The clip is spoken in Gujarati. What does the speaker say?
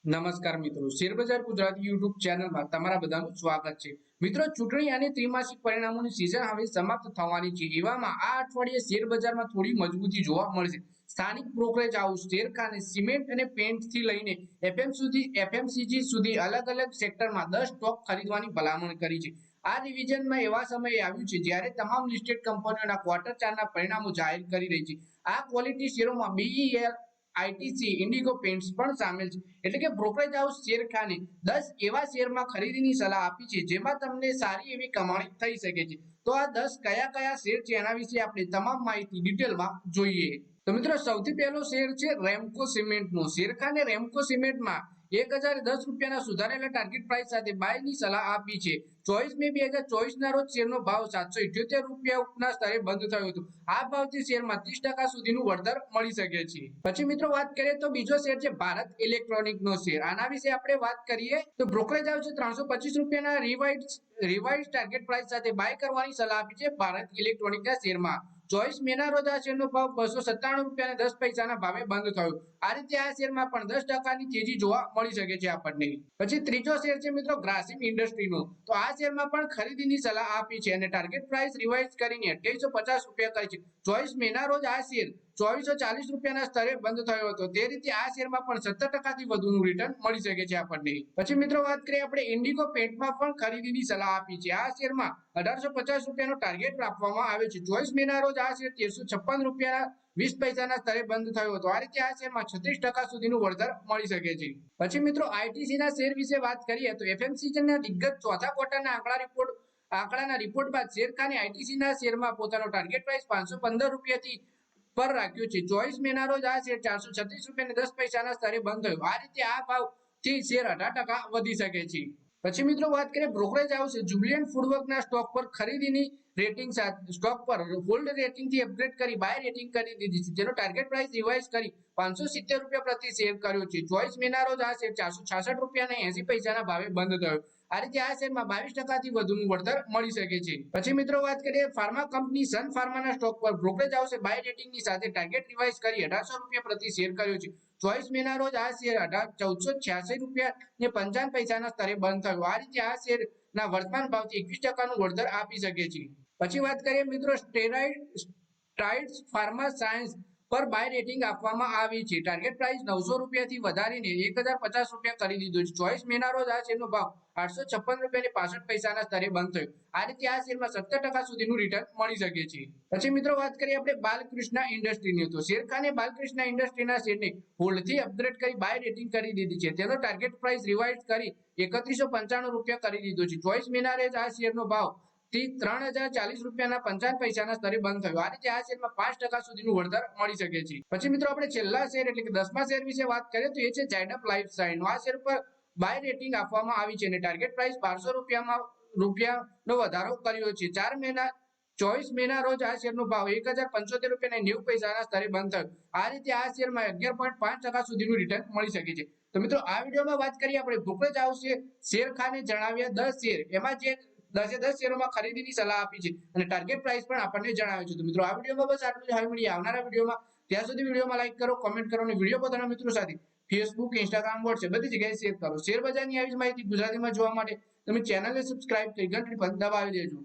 નમસ્કાર મિત્રો, શેરબજાર ગુજરાતી યુટ્યુબ ચેનલમાં તમારા બધાનું સ્વાગત છે. મિત્રો, ચૂંટણી અને ત્રિમાસિક પરિણામોની સિઝન હવે સમાપ્ત થવાની છે. એવામાં આ અઠવાડિયે શેરબજારમાં થોડી મજબૂતી જોવા મળશે. સ્થાનિક બ્રોકરેજ હાઉસ શેરખાને સિમેન્ટ અને પેન્ટથી લઈને એફએમસીજી સુધી અલગ અલગ સેક્ટરમાં 10 સ્ટોક ખરીદવાની ભલામણ કરી છે. આ રિવિઝનમાં એવા સમયે આવ્યું છે જ્યારે તમામ લિસ્ટેડ કંપનીઓના ક્વાર્ટર 4ના પરિણામો જાહેર કરી રહી છે. આ ક્વોલિટી શેરોમાં બીઈએલ, આઈટીસી, ઇન્ડિગો પેન્ટ્સ પણ સામેલ છે. એટલે કે બ્રોકરેજ હાઉસ શેરખાને 10 એવા શેરમાં ખરીદીની સલાહ આપી છે જેમાં તમને સારી એવી કમાણી થઈ શકે છે. તો આ 10 કયા કયા શેર છે એના વિશે આપણે તમામ માહિતી ડિટેલમાં જોઈએ. તો મિત્રો, સૌથી પહેલો શેર છે રેમકો સિમેન્ટનો. શેરખાને રેમકો સિમેન્ટમાં 1010 રૂપિયાના સુધારેલા ટાર્ગેટ પ્રાઇસ સાથે બાયની સલાહ આપી છે. 24 મે 2024 ના રોજ શેરનો ભાવ 778 રૂપિયાના સ્તરે બંધ થયો હતો. આ ભાવથી શેરમાં 30% સુધીનું વળતર મળી શકે છે. પછી મિત્રો વાત કરીએ તો બીજો શેર છે ભારત ઇલેક્ટ્રોનિકનો શેર. આના વિશે આપણે વાત કરીએ તો બ્રોકરેજ હાઉસે 325 રૂપિયાના રિવાઇઝ ટાર્ગેટ પ્રાઇસ સાથે બાય કરવાની સલાહ આપી છે ભારત ઇલેક્ટ્રોનિકના શેરમાં. 24 મે ના રોજ આ શેરનો ભાવ 297.10 ભાવે બંધ થયો. આ રીતે આ શેરમાં પણ 10%ની તેજી જોવા મળી શકે છે આપણને. પછી ત્રીજો શેર છે મિત્રો ગ્રાસિમ ઇન્ડસ્ટ્રીનો. તો આ શેરમાં પણ ખરીદીની સલાહ આપી છે અને ટાર્ગેટ પ્રાઇસ રિવાઇઝ કરીને 2850 રૂપિયા કરી છે. 24 મે ના રોજ આ શેર 2440 રૂપિયાના સ્તરે બંધ થયો હતો. તે રીતે આ શેરમાં પણ 17%થી વધુનું રિટર્ન મળી શકે છે આપણને. પછી મિત્રો વાત કરીએ આપણે ઇન્ડિગો પેન્ટમાં પણ ખરીદીની સલાહ આપી છે. આ શેરમાં 1850 રૂપિયાનો ટાર્ગેટ આપવામાં આવે છે. 24 મે ના રોજ આ શેર 1356 રૂપિયાના 20 પૈસાના સ્તરે બંધ થયો હતો. આ રીતે આ શેરમાં 36% સુધીનું વળતર મળી શકે છે. પછી મિત્રો આઈટીસી ના શેર વિશે વાત કરીએ તો એફએમસીજી ના દિગ્ગજ ચોથા ક્વાર્ટરના આંકડાના રિપોર્ટ બાદ શેરખાને આઈટીસી ના શેરમાં પોતાનો ટાર્ગેટ પ્રાઇસ 515 રૂપિયાથી પર રાખ્યો છે. 24 મે ના રોજ આ શેર 436 રૂપિયા 10 પૈસાના સ્તરે બંધ થયો. આ રીતે આ ભાવથી શેર 18% વધી શકે છે. પછી મિત્રો વાત કરીએ બ્રોકરેજ હાઉસ જુબિલન્ટ ફૂડવર્કના સ્ટોક પર ખરીદીની રેટિંગ સાથે સ્ટોક પર હોલ્ડ રેટિંગથી અપગ્રેડ કરી બાય રેટિંગ કરી દીધી છે. જેનો ટાર્ગેટ પ્રાઇસ રિવાઇઝ કરી 570 રૂપિયા પ્રતિ શેર કર્યો છે. 24 મે ના રોજ આ શેર 466 રૂપિયા 80 પૈસાના ભાવે બંધ થયો. આ રીતે આ શેરમાં 22%થી વધુનું વળતર મળી શકે છે. પછી મિત્રો વાત કરીએ ફાર્મા કંપની સન ફાર્માના સ્ટોક પર બ્રોકરેજ હાઉસે બાય રેટિંગની સાથે ટાર્ગેટ રિવાઇઝ કરી 1800 રૂપિયા પ્રતિ શેર કર્યો છે. 24 મે ના રોજ આ શેર 1486 રૂપિયા 55 પૈસાના સ્તરે બંધ થયો. આ રીતે આ શેરના વર્તમાન ભાવથી 21%નું વળતર આપી શકે છે. પછી વાત કરીએ મિત્રો સ્ટ્રાઇડ્સ ફાર્મા સાયન્સ પર બાય રેટિંગ આપવામાં આવી છે. ટાર્ગેટ પ્રાઇસ 900 રૂપિયાથી વધારીને 1050 રૂપિયા કરી દીધો છે. 24 મે ના રોજ આ શેરનો ભાવ 856 રૂપિયા 65 પૈસાના સ્તરે બંધ થયો. આ રીતે આ શેરમાં 17% સુધીનું રિટર્ન મળી શકે છે. પછી મિત્રો વાત કરીએ આપણે બાલકૃષ્ણ ઇન્ડસ્ટ્રીની. તો શેરખાને બાલકૃષ્ણ ઇન્ડસ્ટ્રીના શેરને હોલ્ડથી અપગ્રેડ કરી બાય રેટિંગ કરી દીધી છે. તેનો ટાર્ગેટ પ્રાઇસ રિવાઇઝ કરી 3195 રૂપિયા કરી દીધો છે. 24 મે ના રોજ આ શેરનો ભાવ થી 3040 રૂપિયાના 55 પૈસાના સ્તરે બંધ થયો. આ રીતે આ શેરમાં 5% સુધીનું વળતર મળી શકે છે. પછી મિત્રો આપણે છેલ્લા શેર એટલે કે 10મા શેર વિશે વાત કરીએ તો એ છે ઝાયડસ લાઇફ સાયન્સ. આ શેર પર બાય રેટિંગ આપવામાં આવી છે અને ટાર્ગેટ પ્રાઇસ 1200 રૂપિયાનો વધારો કર્યો છે. 24 મે ના રોજ આ શેરનો ભાવ 1075 રૂપિયા 90 પૈસાના સ્તરે બંધ થયો. આ રીતે આ શેરમાં 11.5% સુધીનું રિટર્ન મળી શકે છે. તો મિત્રો આ વિડીયોમાં વાત કરીએ આપણે બ્રોકરેજ હાઉસે શેરખાને જણાવ્યા 10 શેર, એમાં જે 10 શેરોમાં ખરીદીની સલાહ આપી છે અને ટાર્ગેટ પ્રાઇસ પણ આપણને જણાવ્યો છે. તો મિત્રો આ વિડીયોમાં બસ આટલું જ. હવે મળીએ આવનારા વિડીયોમાં. ત્યાં સુધી વિડીયોમાં લાઈક કરો, કોમેન્ટ કરો અને વિડીયો પોતાના મિત્રો સાથે ફેસબુક, ઇન્સ્ટાગ્રામ, વોટ્સએપ બધી જગ્યાએ શેર કરો. શેર બજારની આવી જ માહિતી ગુજરાતીમાં જોવા માટે તમે ચેનલને સબસ્ક્રાઇબ કરી ઘંટડી પર દબાવી દેજો.